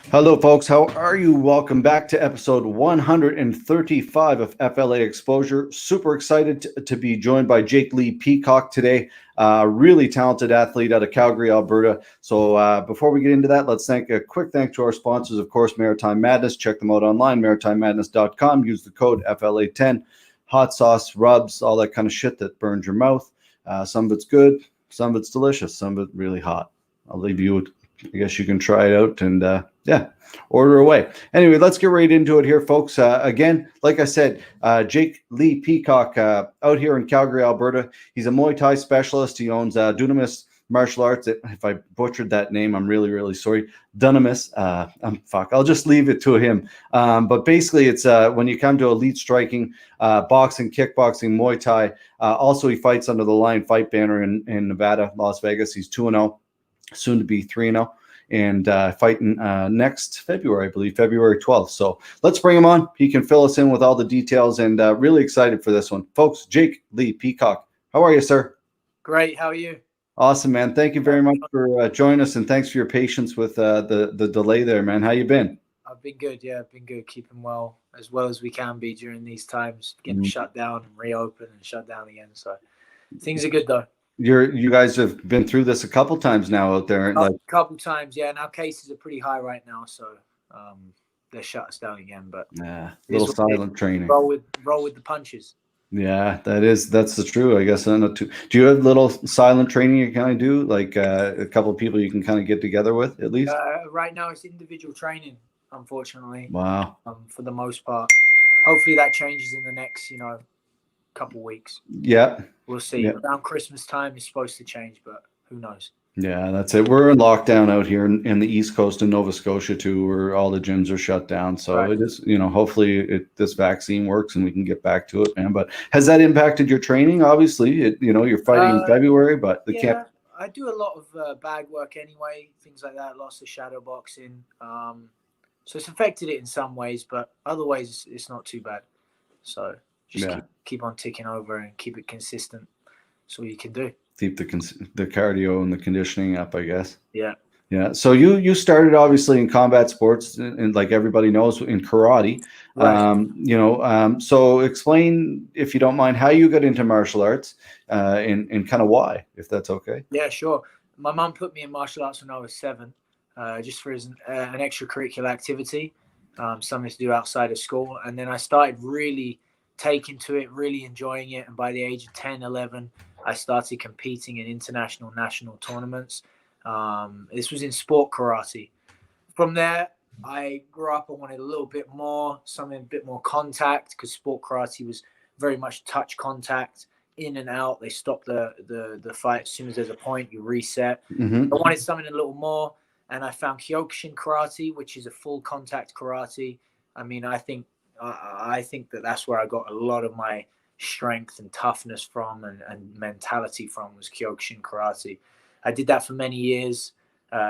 Hello, folks. How are you? Welcome back to episode 135 of FLA Exposure. Super excited to be joined by Jake Lee Peacock today. Really talented athlete out of Calgary, Alberta. So before we get into that, let's a quick thank to our sponsors, of course, Maritime Madness. Check them out online, maritimemadness.com. Use the code FLA10. Hot sauce, rubs, all that kind of shit that burns your mouth. Some of it's good, some of it's delicious, some of it really hot. I'll leave you with, I guess you can try it out and order away. Anyway, let's get right into it here, folks. Again, like I said, Jake Lee Peacock out here in Calgary, Alberta. He's a Muay Thai specialist. He owns Dunamis Martial Arts. If I butchered that name, I'm really, really sorry. Dunamis. I'll just leave it to him. But basically, it's when you come to elite striking, boxing, kickboxing, Muay Thai. Also, he fights under the Lion Fight banner in Nevada, Las Vegas. He's 2-0, soon to be 3-0. And fighting next February, I believe, February 12th. So let's bring him on. He can fill us in with all the details, and really excited for this one. Folks, Jake Lee Peacock, how are you, sir? Great. How are you? Awesome, man. Thank you very much for joining us, and thanks for your patience with the delay there, man. How you been? I've been good. Yeah, I've been good. Keeping well as we can be during these times, getting shut down and reopen and shut down again. So things are good, though. You guys have been through this a couple times now out there. A couple times, yeah. And our cases are pretty high right now, so they shut us down again. But little silent training. Roll with the punches. Yeah, that's the true. I guess. Do you have little silent training you kind of do, like a couple of people you can kind of get together with at least? Right now, it's individual training, unfortunately. Wow. For the most part, hopefully that changes in the next, couple weeks. Yeah. We'll see. Yeah. Around Christmas time it's supposed to change, but who knows? Yeah, that's it. We're in lockdown out here in the East Coast in Nova Scotia too, where all the gyms are shut down. So It is, hopefully this vaccine works and we can get back to it, man. But has that impacted your training? Obviously, you're fighting in February, but I do a lot of bag work anyway, things like that, lots of shadow boxing. So it's affected it in some ways, but other ways it's not too bad. So just keep on ticking over and keep it consistent. That's all you can do. Keep the cardio and the conditioning up, I guess. Yeah. Yeah. So you started obviously in combat sports, and like everybody knows, in karate. Right. So explain, if you don't mind, how you got into martial arts, and kind of why, if that's okay. Yeah, sure. My mum put me in martial arts when I was 7, just for an extracurricular activity, something to do outside of school. And then I started really taking to it, really enjoying it. And by the age of 10, 11, I started competing in international, national tournaments. This was in sport karate. From there, I grew up. I wanted a little bit more, something a bit more contact, because sport karate was very much touch contact, in and out. They stop the fight as soon as there's a point. You reset. Mm-hmm. I wanted something a little more, and I found Kyokushin karate, which is a full contact karate. I mean, I think that's where I got a lot of my strength and toughness from, and mentality from, was Kyokushin karate. I did that for many years,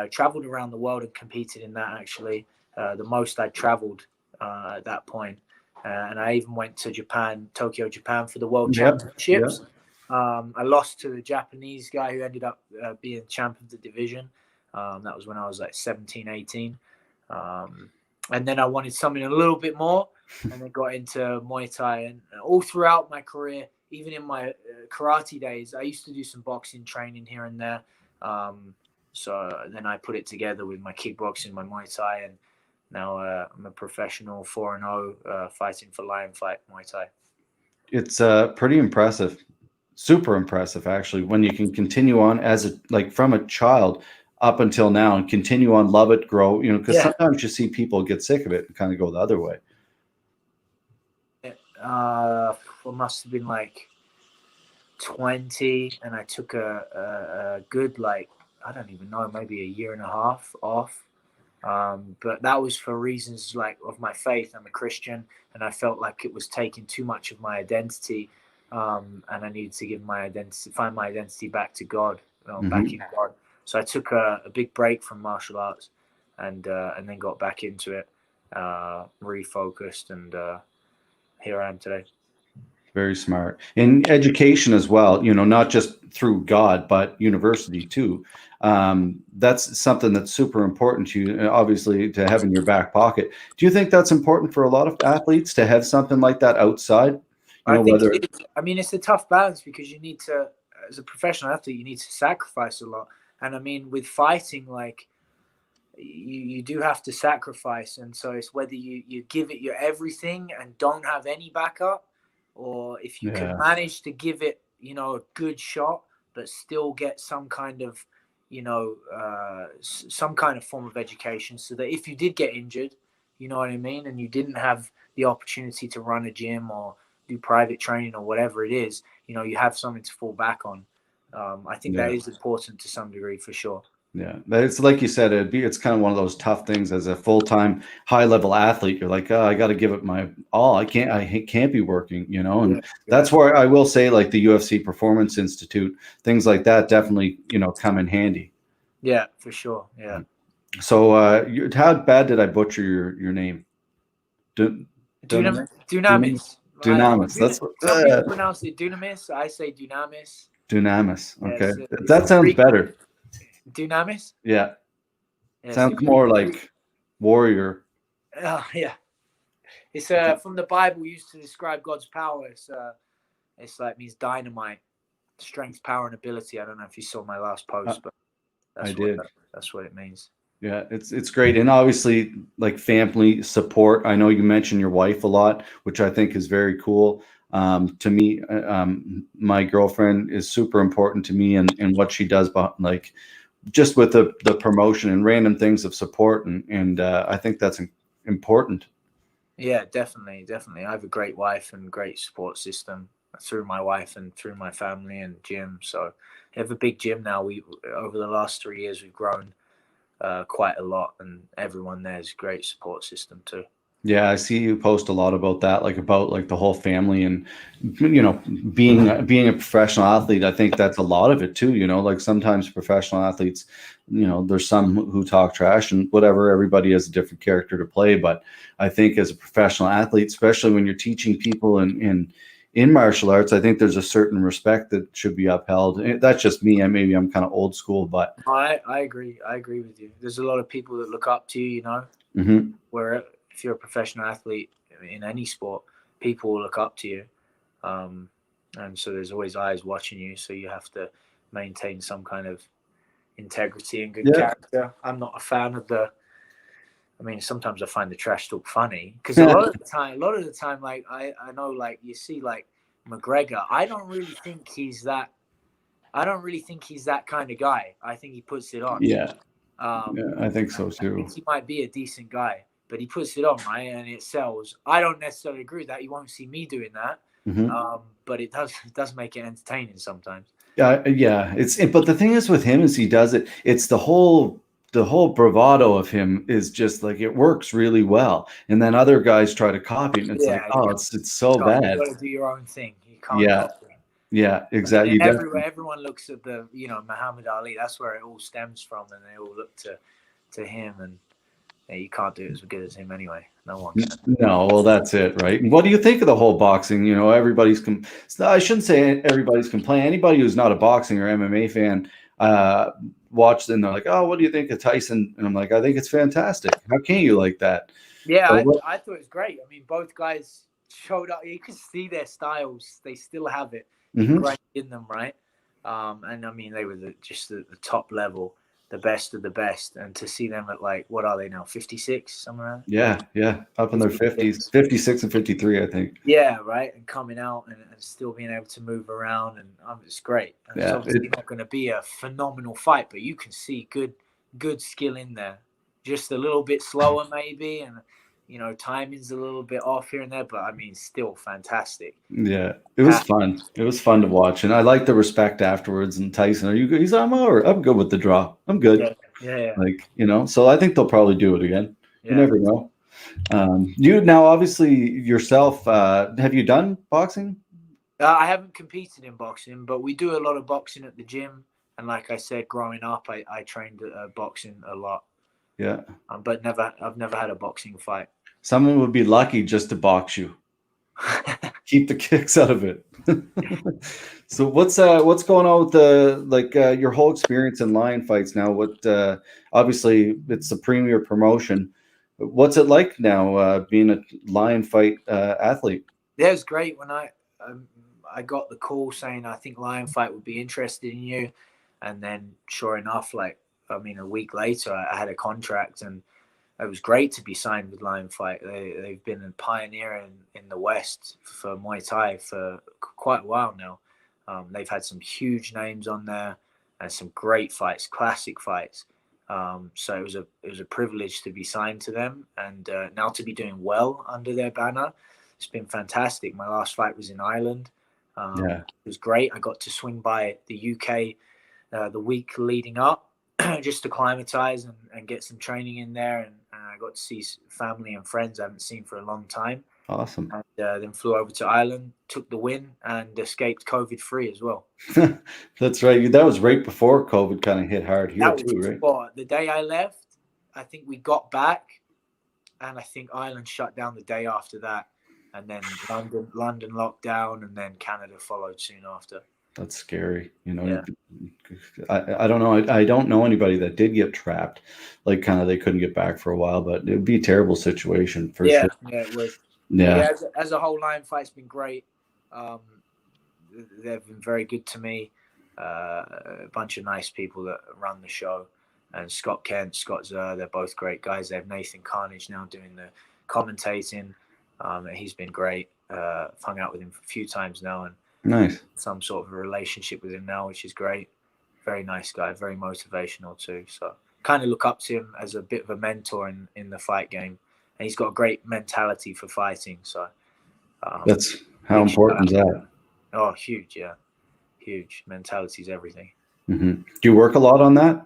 traveled around the world and competed in that, actually. The most I'd traveled at that point. And I even went to Japan, Tokyo, Japan, for the World Championships. I lost to the Japanese guy who ended up being champ of the division. That was when I was like 17, 18. And then I wanted something a little bit more, and then got into Muay Thai. And all throughout my career, even in my karate days, I used to do some boxing training here and there. So then I put it together with my kickboxing, my Muay Thai, and now I'm a professional 4-0 fighting for Lion Fight Muay Thai. It's pretty impressive, super impressive, actually, when you can continue on from a child up until now and continue on, love it, grow, because sometimes you see people get sick of it and kind of go the other way. It must have been like 20, and I took a good, like, I don't even know, maybe a year and a half off. But that was for reasons like of my faith. I'm a Christian, and I felt like it was taking too much of my identity, and I needed to find my identity back to God, back in God. So I took a big break from martial arts, and then got back into it, refocused, and here I am today. Very smart. In education as well, not just through God, but university too. That's something that's super important to you, obviously, to have in your back pocket. Do you think that's important for a lot of athletes to have something like that outside? I think Whether it is. I mean, it's a tough balance because you need to, as a professional athlete, you need to sacrifice a lot. And I mean, with fighting, like you do have to sacrifice. And so it's whether you give it your everything and don't have any backup, or if you can yeah, manage to give it, a good shot, but still get some kind of, some kind of form of education so that if you did get injured, you know what I mean, and you didn't have the opportunity to run a gym or do private training or whatever it is, you have something to fall back on. I think that yeah. is important to some degree for sure. Yeah, but it's like you said, it's kind of one of those tough things as a full-time high-level athlete. You're like, oh, I got to give it my all. I can't be working, Yeah, and yeah, that's where I will say, like the UFC Performance Institute, things like that definitely, come in handy. yeah, for sure. Yeah, So, how bad did I butcher your name? Dun, Dunamis? Dunamis. Dunamis. That's what, Some people pronounce it Dunamis. I say Dunamis. Dunamis. Okay, Yes, it's that a sounds Greek better. Dunamis. Yeah, Yes, the sounds Greek. more like warrior. Yeah, it's from the Bible used to describe God's power. It's like means dynamite, strength, power, and ability. I don't know if you saw my last post, but I that's what did. that's what it means. Yeah, it's great. And obviously like family support. I know you mentioned your wife a lot, which I think is very cool. To me, my girlfriend is super important to me and what she does, but like just with the promotion and random things of support. And I think that's important. Yeah, definitely, definitely. I have a great wife and great support system through my wife and through my family and gym. So I have a big gym now. We over the last 3 years we've grown quite a lot, and everyone there is a great support system too. Yeah, I see you post a lot about that, like about like the whole family and you know being a professional athlete. I think that's a lot of it too. Like sometimes professional athletes, there's some who talk trash and whatever. Everybody has a different character to play, but I think as a professional athlete, especially when you're teaching people in martial arts, I think there's a certain respect that should be upheld. That's just me. And maybe I'm kind of old school, but I agree. I agree with you. There's a lot of people that look up to you. mhm. Where if you're a professional athlete in any sport, people will look up to you. And so there's always eyes watching you. So you have to maintain some kind of integrity and good Yeah. character. I'm not a fan of I mean, sometimes I find the trash talk funny because a lot of the time, like I know, like you see, like McGregor, I don't really think he's that. I don't really think he's that kind of guy. I think he puts it on. Yeah, Um, yeah, I think so I think too. he might be a decent guy, but he puts it on, right, and it sells. I don't necessarily agree with that. You won't see me doing that, Mhm. but it does make it entertaining sometimes. Yeah, yeah. But the thing is with him is he does it. It's the whole bravado of him is just like it works really well, and then other guys try to copy it, and it's like, Yeah, oh, it's so you bad. got to do your own thing. You can't Yeah, copy. yeah, And then exactly. You everywhere, definitely. everyone looks at Muhammad Ali. That's where it all stems from, and they all look to him. And yeah, you can't do it as good as him anyway. No one can. No, well, that's it, right? And what do you think of the whole boxing? I shouldn't say everybody's complaining. Anybody who's not a boxing or MMA fan watched and they're like, "Oh, what do you think of Tyson?" And I'm like, "I think it's fantastic. How can you like that?" Yeah, So what? I thought it was great. I mean, both guys showed up. You could see their styles. They still have it Mhm. ingrained in them, right? And I mean, they were just the top level, the best of the best. And to see them at like, what are they now? 56, somewhere Yeah, yeah, up in their 50s, 56. 56 and 53, I think. Yeah, right. And coming out and still being able to move around, and it's great. And it's Yeah, obviously not going to be a phenomenal fight, but you can see good skill in there. Just a little bit slower, maybe, and timing's a little bit off here and there, but I mean, still fantastic. yeah, it was fun. It was fun to watch, and I like the respect afterwards. And Tyson, are you good? He's, I'm all right. I'm good with the draw. I'm good. Yeah, yeah, Like, so I think they'll probably do it again. You yeah. never know. You now, obviously, yourself, have you done boxing? I haven't competed in boxing, but we do a lot of boxing at the gym. And like I said, growing up, I trained boxing a lot, Yeah. but I've never had a boxing fight. Someone would be lucky just to box you. Keep the kicks out of it. So what's going on with the your whole experience in lion fights now? What obviously it's the premier promotion. What's it like now being a lion fight athlete? Yeah, it was great when I got the call saying I think Lion Fight would be interested in you, and then sure enough, like I mean, a week later, I had a contract, and it was great to be signed with Lion Fight. They've been a pioneer in the West for Muay Thai for quite a while now. They've had some huge names on there and some great fights, classic fights. So it was a privilege to be signed to them, and now to be doing well under their banner. It's been fantastic. My last fight was in Ireland. Yeah, It was great. I got to swing by the UK the week leading up just to acclimatize and get some training in there. And I got to see family and friends I haven't seen for a long time. awesome. And then flew over to Ireland, took the win, and escaped COVID-free as well. That's right. That was right before COVID kind of hit hard here That was too, right? the day I left. I think we got back, and I think Ireland shut down the day after that, and then London locked down, and then Canada followed soon after. That's scary. You know, Yeah. I don't know. I don't know anybody that did get trapped, like kind of they couldn't get back for a while, but it would be a terrible situation for sure. Yeah, it would. Yeah. Yeah, as a whole, Lion Fight's been great. They've been very good to me. A bunch of nice people that run the show. And Scott Kent, Scott Zer, they're both great guys. They have Nathan Carnage now doing the commentating. He's been great. I've hung out with him a few times now and Nice. some sort of a relationship with him now, which is great. Very nice guy, very motivational too. So kind of look up to him as a bit of a mentor in the fight game. And he's got a great mentality for fighting. So That's how important is that? Oh, huge, yeah. Huge. Mentality is everything. Mm-hmm. Do you work a lot on that?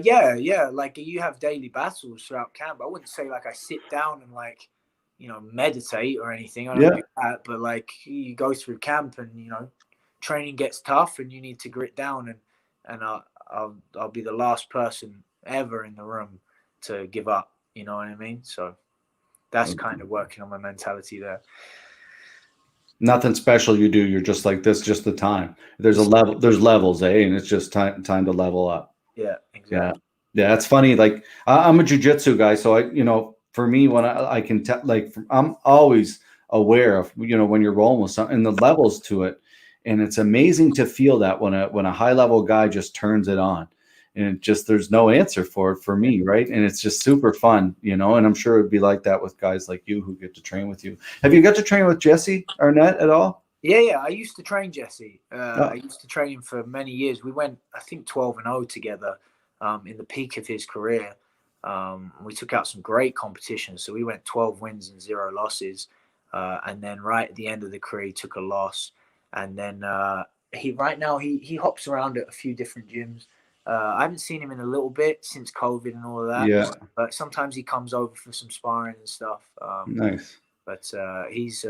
Yeah. Like you have daily battles throughout camp. I wouldn't say like I sit down and like, meditate or anything. I don't do that, but like you go through camp and training gets tough and you need to grit down and I'll be the last person ever in the room to give up. You know what I mean? So that's kind of working on my mentality there. Nothing special you do. You're just like this, just the time. There's a level, there's levels, and it's just time to level up. Yeah, exactly. Yeah, it's funny. Like I'm a jujitsu guy, so for me, when I can tell, like I'm always aware of when you're rolling with something and the levels to it, and it's amazing to feel that when a high level guy just turns it on, and it just there's no answer for it for me, right? And it's just super fun, and I'm sure it'd be like that with guys like you who get to train with you. Have you got to train with Jesse Arnett at all? Yeah. I used to train Jesse. I used to train him for many years. We went, I think, 12-0 together. In the peak of his career. We took out some great competitions. So we went 12 wins and 0 losses. And then right at the end of the career, he took a loss. And then he hops around at a few different gyms. I haven't seen him in a little bit since COVID and all of that. Yeah. But sometimes he comes over for some sparring and stuff. Nice. But he's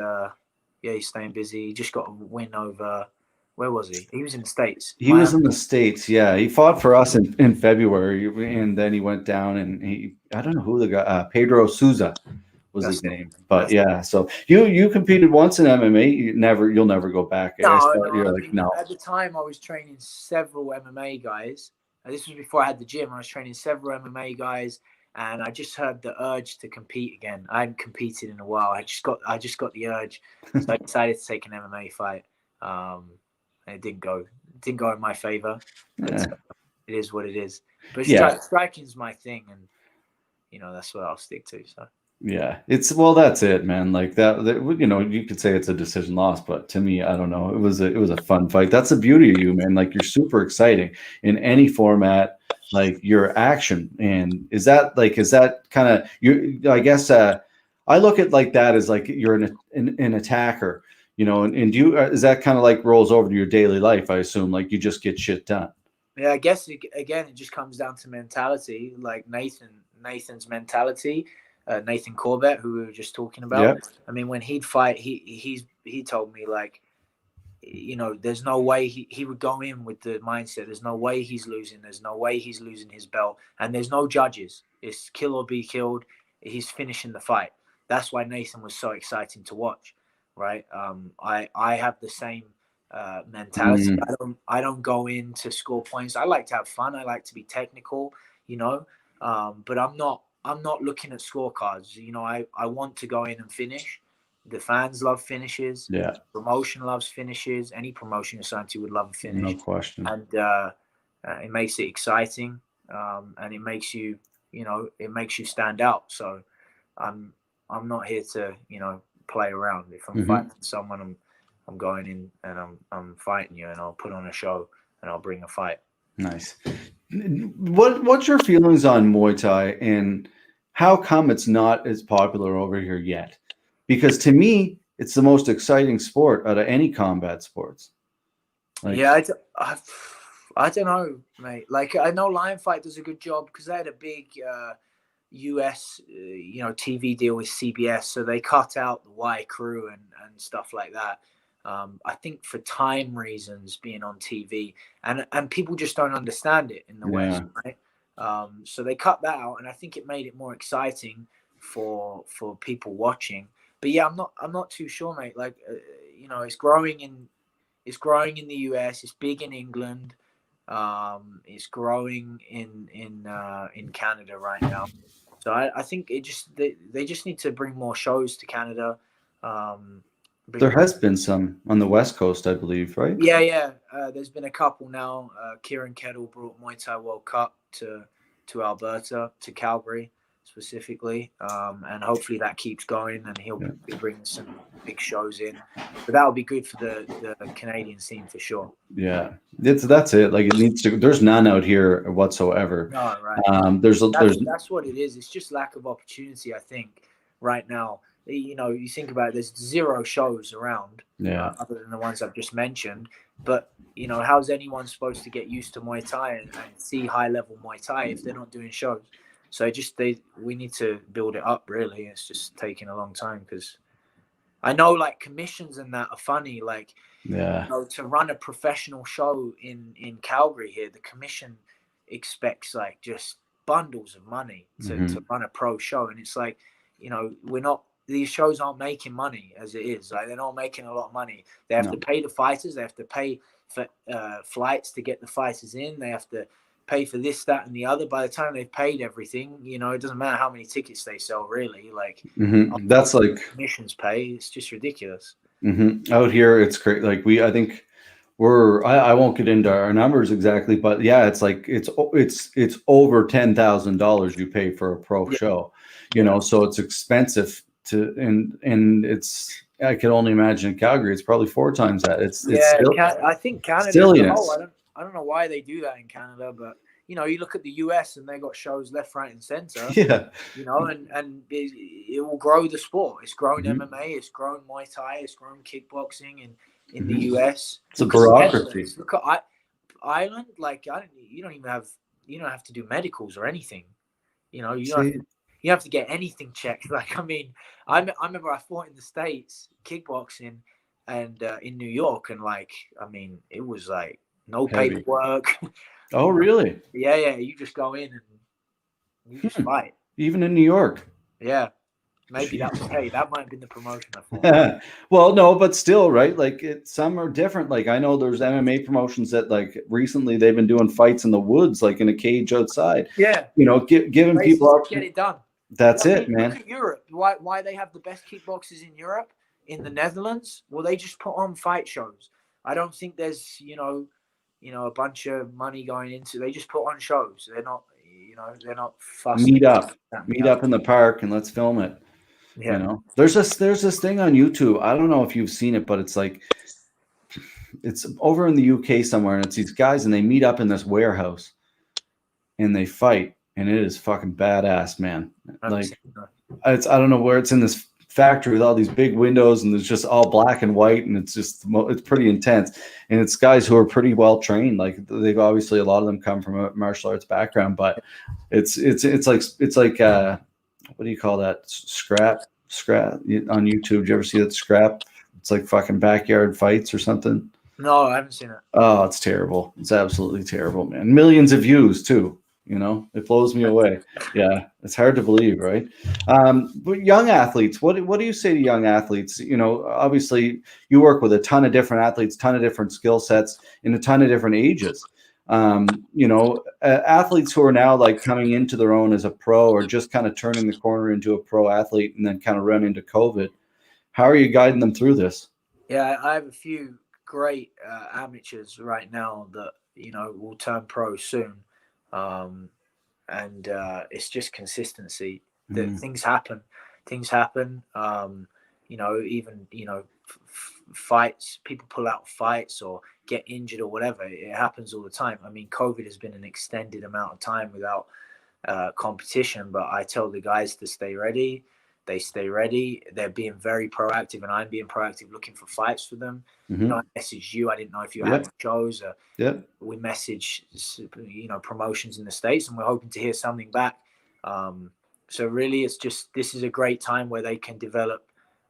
staying busy. He just got a win over... Where was he? He was in the States. He was in the States, yeah. He fought for us in February, and then he went down and I don't know who the guy, Pedro Souza was his name. But yeah, so you competed once in MMA. You'll never go back. No. At the time, I was training several MMA guys. This was before I had the gym. I was training several MMA guys, and I just had the urge to compete again. I hadn't competed in a while. I just got the urge, so I decided to take an MMA fight. It didn't go in my favor. But it is what it is. But striking is my thing, and that's what I'll stick to. So yeah, that's it, man. Like that, you could say it's a decision loss, but to me, I don't know. It was a fun fight. That's the beauty of you, man. Like you're super exciting in any format. Like your action, and is that kind of you? I guess I look at like that as like you're an attacker. And do you, is that kind of like rolls over to your daily life? I assume like you just get shit done. Yeah, I guess it just comes down to mentality. Like Nathan's mentality, Nathan Corbett, who we were just talking about. Yep. I mean, when he'd fight, he told me like, there's no way he would go in with the mindset. There's no way he's losing. There's no way he's losing his belt. And there's no judges. It's kill or be killed. He's finishing the fight. That's why Nathan was so exciting to watch. right? I have the same mentality. I don't go in to score points. I like to have fun. I like to be technical, you know. But I'm not looking at scorecards. You know, I want to go in and finish. The fans love finishes. Yeah. Promotion loves finishes. Any promotion you're signed to would love a finish. No question. And it makes it exciting, and it makes you, you know, it makes you stand out. So I'm not here to, you know, play around. If I'm fighting someone, I'm going in and I'm fighting you, and I'll put on a show and I'll bring a fight. Nice. What's your feelings on Muay Thai, and how come it's not as popular over here yet? Because to me, it's the most exciting sport out of any combat sports. Like, yeah, I don't know, mate. Like, I know Lion Fight does a good job because they had a big US, you know, TV deal with CBS, so they cut out the Y crew and stuff like that. I think for time reasons, being on TV, and people just don't understand it in the West, right? So they cut that out, and I think it made it more exciting for people watching. But yeah, I'm not too sure, mate. Like, you know, it's growing in the US. It's big in England. It's growing in Canada right now. So I think they just need to bring more shows to Canada. There has been some on the West Coast, I believe, right? Yeah. There's been a couple now. Kieran Kettle brought Muay Thai World Cup to Alberta, to Calgary specifically, and hopefully that keeps going, and he'll be bringing some big shows in. But that would be good for the Canadian scene for sure. Yeah, that's it. Like, it needs to. There's none out here whatsoever. No, right. There's That's what it is. It's just lack of opportunity, I think, right now. You know, you think about it, there's 0 shows around, other than the ones I've just mentioned. But, you know, how's anyone supposed to get used to Muay Thai and see high-level Muay Thai if they're not doing shows? So we need to build it up, really. It's just taking a long time because I know, like, commissions and that are funny. Like, you know, to run a professional show in Calgary here, the commission expects, like, just bundles of money to run a pro show. And it's like, you know, these shows aren't making money as it is. Like, they're not making a lot of money. They have to pay the fighters. They have to pay for flights to get the fighters in. They have to pay for this, that, and the other. By the time they've paid everything, you know, it doesn't matter how many tickets they sell, really. Like, that's like commissions pay. It's just ridiculous. Out here, it's great. Like, I think I won't get into our numbers exactly, but yeah, it's like it's over $10,000 you pay for a pro show, you know, so it's expensive to, and it's, I can only imagine in Calgary, it's probably 4 times that. I think Canada, silliness. I don't know why they do that in Canada, but, you know, you look at the US and they got shows left, right, and center. Yeah. You know, and it will grow the sport. It's grown MMA, it's grown Muay Thai, it's grown kickboxing in the US. It's a bureaucracy. Look at Ireland. Like, you don't have to do medicals or anything. You know, you don't have to get anything checked. Like, I mean, I remember I fought in the States kickboxing and in New York, and, like, I mean, it was like no paperwork. Oh, really? Yeah. You just go in and you just fight. Even in New York. Yeah. Maybe that might have been the promotion I thought. Well, no, but still, right? Like, some are different. Like, I know there's MMA promotions that, like, recently they've been doing fights in the woods, like in a cage outside. Yeah. You know, giving people get it done. That's it, man. Look at Europe. Why they have the best kickboxers in Europe, in the Netherlands? Well, they just put on fight shows. I don't think there's, you know, a bunch of money going into. They just put on shows. They're not, you know, they're not fussy. Meet up in the park and let's film it. Yeah. You know, there's this thing on YouTube. I don't know if you've seen it, but it's like, it's over in the UK somewhere, and it's these guys, and they meet up in this warehouse and they fight, and it is fucking badass, man. Like, I don't know where, it's in this factory with all these big windows, and it's just all black and white, and it's pretty intense, and it's guys who are pretty well trained. Like, they've obviously, a lot of them come from a martial arts background, but it's like what do you call that? Scrap on YouTube. Did you ever see that scrap? It's like fucking backyard fights or something. No, I haven't seen it. Oh, it's terrible. It's absolutely terrible, man. Millions of views too. You know, it blows me away. Yeah, it's hard to believe, right? But young athletes, what do you say to young athletes? You know, obviously you work with a ton of different athletes, ton of different skill sets in a ton of different ages. You know, athletes who are now like coming into their own as a pro or just kind of turning the corner into a pro athlete and then kind of run into COVID. How are you guiding them through this? Yeah, I have a few great amateurs right now that will turn pro soon, um, and it's just consistency. That Mm, things happen. Even fights. People pull out fights or get injured or whatever. It happens all the time. I mean, COVID has been an extended amount of time without competition, but I tell the guys to stay ready. They stay ready. They're being very proactive, and I'm being proactive, looking for fights for them. mm-hmm. I messaged you. I didn't know if you had Yep. shows. Yep. We message, promotions in the States, and we're hoping to hear something back. So really, it's just this is a great time where they can develop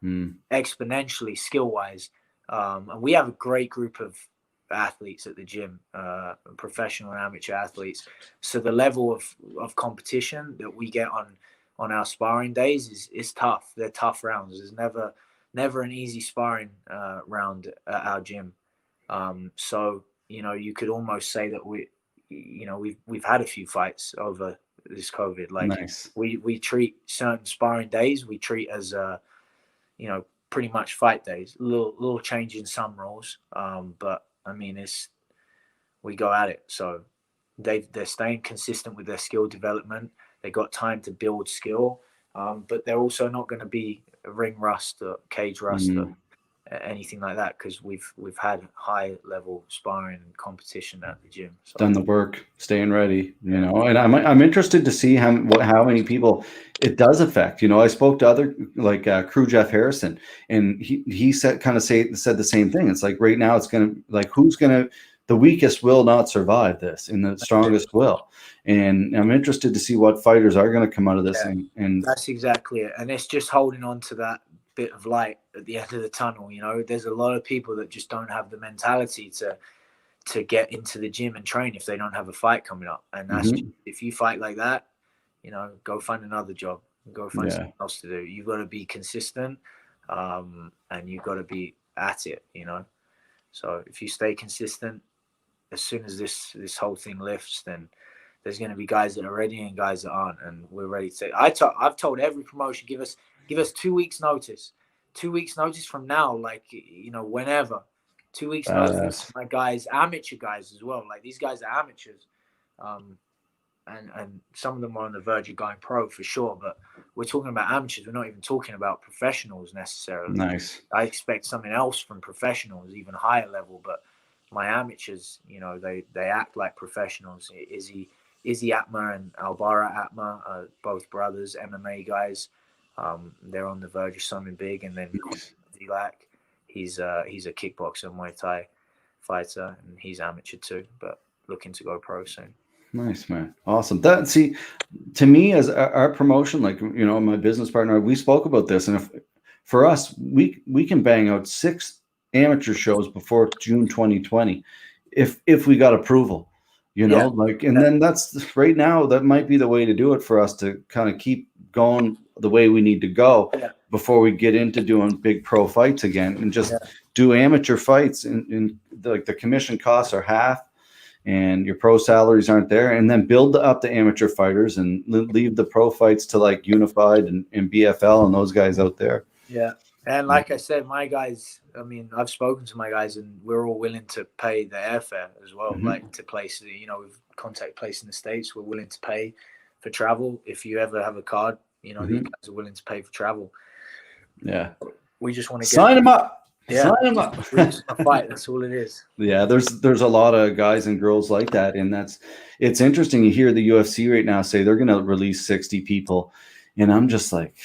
Mm, exponentially skill wise, and we have a great group of athletes at the gym, professional and amateur athletes. So the level of competition that we get on our sparring days is tough. They're tough rounds. There's never an easy sparring round at our gym. So you could almost say that we've had a few fights over this COVID. Like nice. we treat certain sparring days we treat as pretty much fight days. Little change in some rules, but I mean we go at it. So they're staying consistent with their skill development. They got time to build skill, but they're also not going to be ring rust or cage rust or Mm. anything like that because we've had high level sparring and competition at the gym. So Done the work, staying ready, you yeah, know. And I'm interested to see how many people it does affect. You know, I spoke to other like Crew Jeff Harrison, and he said said the same thing. It's like right now it's gonna like who's gonna the weakest will not survive this, and the strongest will. And I'm interested to see what fighters are going to come out of this. yeah, And that's exactly it. And it's just holding on to that bit of light at the end of the tunnel. There's a lot of people that just don't have the mentality to get into the gym and train if they don't have a fight coming up. And that's mhm, if you fight like that, go find another job, go find yeah, something else to do. You've got to be consistent, and you've got to be at it. So if you stay consistent, as soon as this whole thing lifts, then there's going to be guys that are ready and guys that aren't, and we're ready to. I've told every promotion, give us 2 weeks notice, 2 weeks notice from now, like whenever. 2 weeks notice. badass. My guys, amateur guys as well. Like these guys are amateurs, and some of them are on the verge of going pro for sure. But we're talking about amateurs. We're not even talking about professionals necessarily. Nice. I expect something else from professionals, even higher level. But my amateurs, they act like professionals. Izzy Atma and Albara Atma are both brothers, MMA guys. They're on the verge of something big. And then Nice. Dilak, he's a kickboxer, Muay Thai fighter, and he's amateur too, but looking to go pro soon. Nice, man. Awesome. That see, to me as our promotion, like my business partner, we spoke about this, and if for us, we can bang out 6 amateur shows before June 2020, if we got approval, Yeah, like, and then that's right now that might be the way to do it for us to kind of keep going the way we need to go yeah, before we get into doing big pro fights again, and just yeah. do amateur fights, and like the commission costs are half and your pro salaries aren't there, and then build up the amateur fighters and leave the pro fights to like Unified and BFL and those guys out there. Yeah. And Yeah. like I said, my guys, I mean, I've spoken to my guys and we're all willing to pay the airfare as well, Mhm. like to places, we've contact place in the States, we're willing to pay for travel. If you ever have a card, these Mhm. guys are willing to pay for travel. Yeah. We just want to get, Sign them up. yeah, Sign them up. we just want to fight. That's all it is. Yeah, there's a lot of guys and girls like that, and it's interesting. You hear the UFC right now say they're going to release 60 people, and I'm just like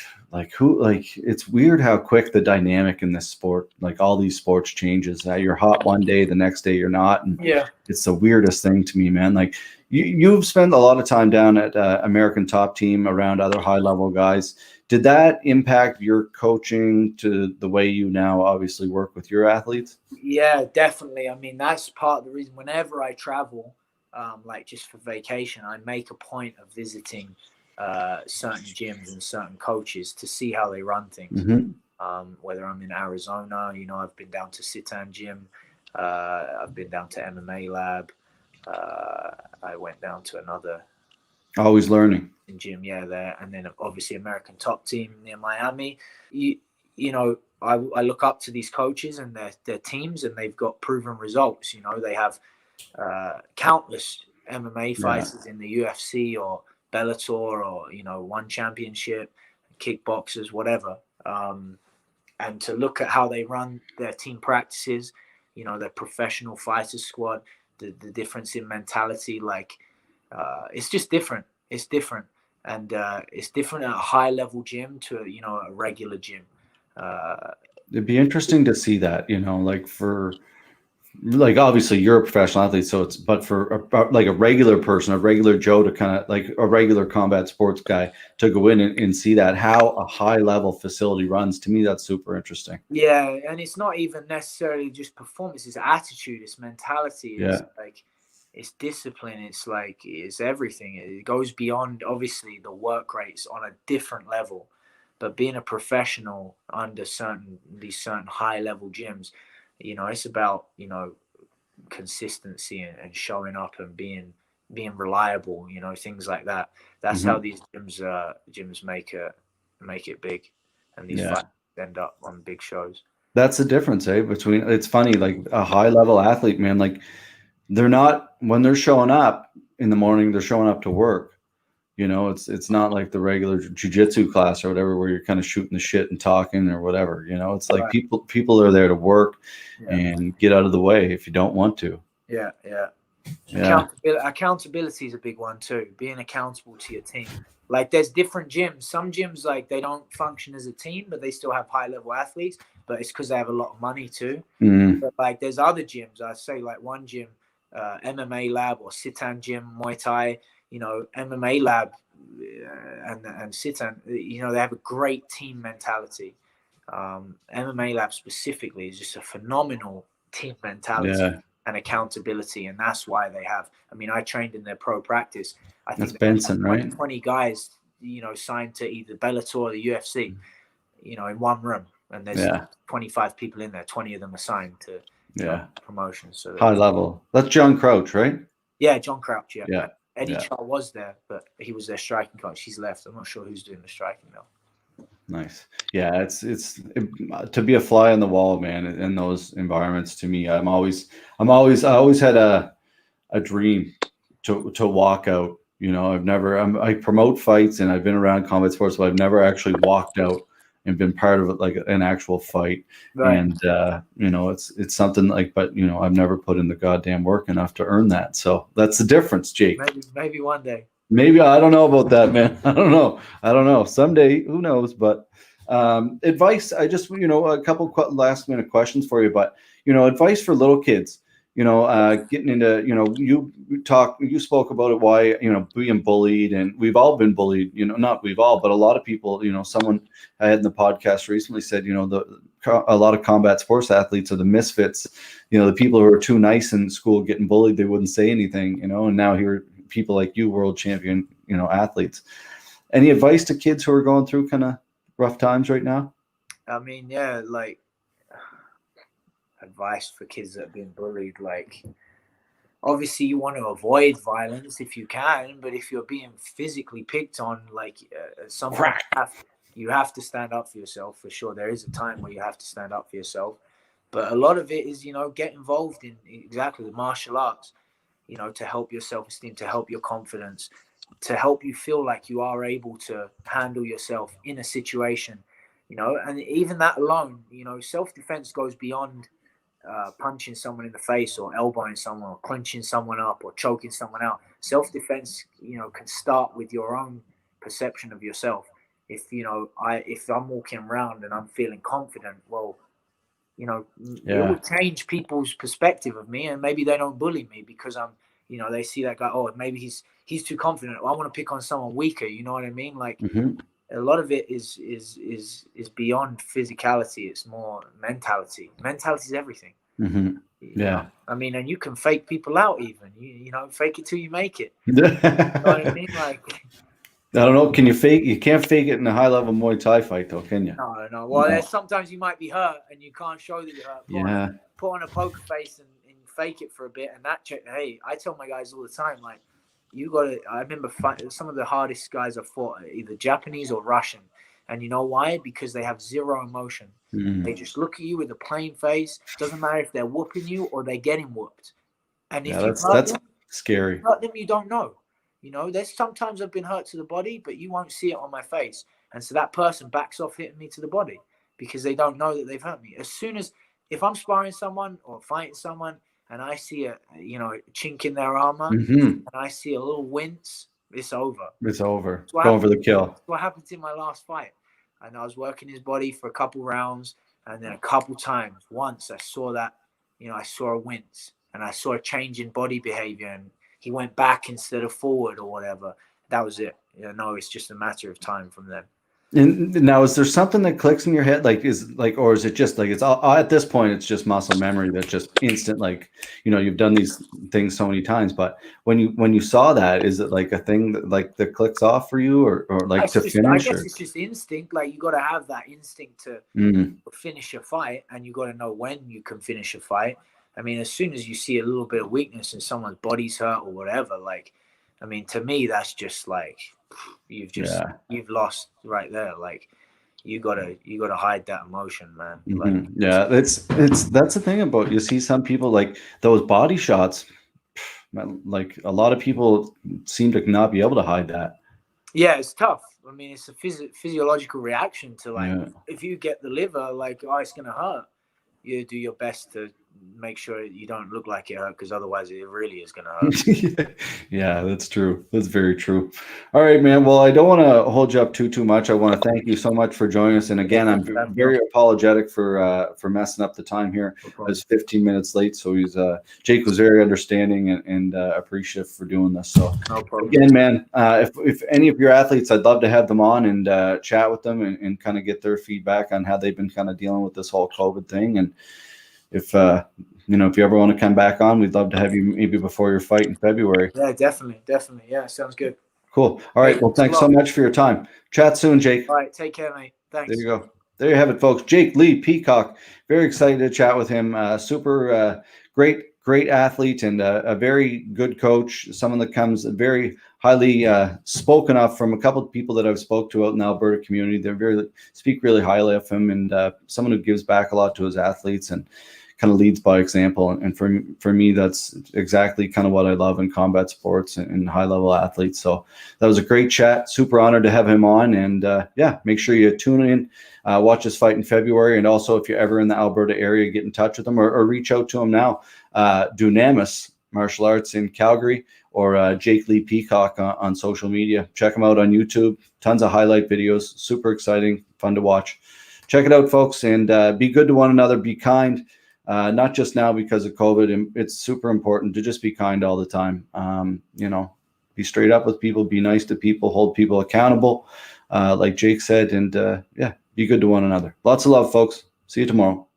who, like, it's weird how quick the dynamic in this sport, like all these sports changes. You're hot one day, the next day you're not, and Yeah. it's the weirdest thing to me, man. Like you've spent a lot of time down at American Top Team around other high level guys. Did that impact your coaching to the way you now obviously work with your athletes? Yeah, definitely. I mean, that's part of the reason whenever I travel, like just for vacation, I make a point of visiting certain gyms and certain coaches to see how they run things. Whether I'm in Arizona, you know, I've been down to Sitan Gym, I've been down to MMA Lab, I went down to another Always learning. gym, yeah, there, and then obviously American Top Team near Miami. You know, I look up to these coaches and their teams, and they've got proven results. You know, they have countless MMA fighters in the UFC or Bellator, or, you know, one championship, kickboxers, whatever. And to look at how they run their team practices, you know, their professional fighters squad, the difference in mentality, like it's just different. It's different. And it's different at a high level gym to, you know, a regular gym. It'd be interesting to see that, you know, like obviously you're a professional athlete, so it's, but for like a regular person, a regular Joe, to kind of like a regular combat sports guy to go in and see that, how a high level facility runs, to me, that's super interesting. Yeah. And it's not even necessarily just performance, it's attitude, it's mentality. It's like, it's discipline. It's like, it's everything. It goes beyond obviously the work rates on a different level, but being a professional under these certain high level gyms, you know, it's about, you know, consistency and showing up and being reliable, you know, things like that. That's how these gyms make it big, and these fights end up on big shows. That's the difference, between, it's funny, like a high level athlete, man, like they're not, when they're showing up in the morning, they're showing up to work. You know, it's not like the regular jiu-jitsu class or whatever, where you're kind of shooting the shit and talking or whatever. You know, it's like people are there to work and get out of the way if you don't want to. Yeah. Accountability is a big one too. Being accountable to your team. Like, there's different gyms. Some gyms, like, they don't function as a team, but they still have high level athletes. But it's because they have a lot of money too. But like, there's other gyms. I say like one gym, MMA Lab or Sitan Gym, Muay Thai. You know, MMA Lab and Sitan, you know, they have a great team mentality. MMA Lab specifically is just a phenomenal team mentality and accountability, and that's why they have. I mean, I trained in their pro practice. I think that's Benson, right? 20 guys, you know, signed to either Bellator or the UFC, you know, in one room, and there's 25 people in there. 20 of them are signed to promotions. So high level. That's John Crouch, right? Yeah, John Crouch. Yeah. Eddie Char was there, but he was their striking coach. He's left. I'm not sure who's doing the striking now. Nice. Yeah, it's to be a fly on the wall, man, in those environments. To me, I always had a dream to walk out. You know, I promote fights and I've been around combat sports, but I've never actually walked out and been part of it, like an actual fight. Right. And you know, it's something like, but you know, I've never put in the goddamn work enough to earn that. So that's the difference, Jake. Maybe one day. Maybe, I don't know about that, man. I don't know. Someday, who knows? But advice. I just, you know, a couple last minute questions for you, but you know, advice for little kids. You know, getting into, you know, you spoke about it, why, you know, being bullied, and we've all been bullied, you know, not we've all, but a lot of people, you know, someone I had in the podcast recently said, you know, a lot of combat sports athletes are the misfits, you know, the people who are too nice in school getting bullied, they wouldn't say anything, you know, and now here people like you, world champion, you know, athletes. Any advice to kids who are going through kind of rough times right now? I mean, yeah, like, advice for kids that have been bullied, like, obviously you want to avoid violence if you can, but if you're being physically picked on, like, you have to stand up for yourself, for sure. There is a time where you have to stand up for yourself, but a lot of it is, you know, get involved in exactly the martial arts, you know, to help your self-esteem, to help your confidence, to help you feel like you are able to handle yourself in a situation, you know. And even that alone, you know, self-defense goes beyond punching someone in the face or elbowing someone or clinching someone up or choking someone out. Self-defense, you know, can start with your own perception of yourself. If, you know, if I'm walking around and I'm feeling confident, well, you know, it will change people's perspective of me, and maybe they don't bully me because I'm, you know, they see that guy, oh, maybe he's too confident. I want to pick on someone weaker. You know what I mean? Like, a lot of it is beyond physicality. It's more mentality. Mentality is everything. Mm-hmm. Yeah. I mean, and you can fake people out even. You know, fake it till you make it. You know what I mean? Like, I don't know. Can you fake? You can't fake it in a high-level Muay Thai fight, though, can you? no. Well, there's sometimes you might be hurt and you can't show that you're hurt. Put on a poker face and fake it for a bit. And that check. Hey, I tell my guys all the time, like, you got to. I remember some of the hardest guys I fought, either Japanese or Russian. And you know why? Because they have zero emotion. Mm. They just look at you with a plain face. Doesn't matter if they're whooping you or they're getting whooped. And if that's scary. Hurt them, you don't know. You know, there's sometimes I've been hurt to the body, but you won't see it on my face. And so that person backs off hitting me to the body because they don't know that they've hurt me. As soon as, if I'm sparring someone or fighting someone and I see a chink in their armor and I see a little wince, it's over. It's over. Going for the kill. That's what happened in my last fight. And I was working his body for a couple rounds, and then a couple times, once I saw that, I saw a wince and I saw a change in body behavior and he went back instead of forward or whatever. That was it. It's just a matter of time from then. And now, is there something that clicks in your head? Or is it just like, it's all, at this point, it's just muscle memory that's just instant. Like, you've done these things so many times, but when you saw that, is it like a thing that clicks off for you or like to finish? I guess it's just instinct. Like, you got to have that instinct to finish a fight, and you got to know when you can finish a fight. I mean, as soon as you see a little bit of weakness and someone's body's hurt or whatever, like, I mean, to me, that's just like, you've lost right there. Like, you gotta hide that emotion, man. Like, that's the thing about, you see some people, like those body shots, like a lot of people seem to not be able to hide that. Yeah, it's tough. I mean, it's a physiological reaction to, like, if you get the liver, like, it's gonna hurt. You do your best to make sure you don't look like it hurt, because otherwise it really is going to hurt. Yeah, that's true. That's very true. All right, man. Well, I don't want to hold you up too much. I want to thank you so much for joining us. And again, I'm very apologetic for messing up the time here. I was 15 minutes late, so Jake was very understanding and appreciative for doing this. So no problem. Again, man, if any of your athletes, I'd love to have them on and chat with them and kind of get their feedback on how they've been kind of dealing with this whole COVID thing. And if you ever want to come back on, we'd love to have you maybe before your fight in February. Yeah, definitely. Yeah, sounds good. Cool. All right. Well, thanks so much for your time. Chat soon, Jake. All right. Take care, mate. Thanks. There you go. There you have it, folks. Jake Lee Peacock. Very excited to chat with him. Super great athlete and a very good coach. Someone that comes very highly spoken of from a couple of people that I've spoke to out in the Alberta community. They speak really highly of him, and someone who gives back a lot to his athletes and kind of leads by example. And for me, that's exactly kind of what I love in combat sports and high level athletes. So that was a great chat. Super honored to have him on. And make sure you tune in, watch his fight in February. And also, if you're ever in the Alberta area, get in touch with him or reach out to him now. Dunamis Martial Arts in Calgary, or Jake Lee Peacock on social media. Check him out on YouTube. Tons of highlight videos. Super exciting, fun to watch. Check it out, folks, and be good to one another. Be kind. Not just now because of COVID, and it's super important to just be kind all the time. Be straight up with people, be nice to people, hold people accountable, like Jake said, and be good to one another. Lots of love, folks. See you tomorrow.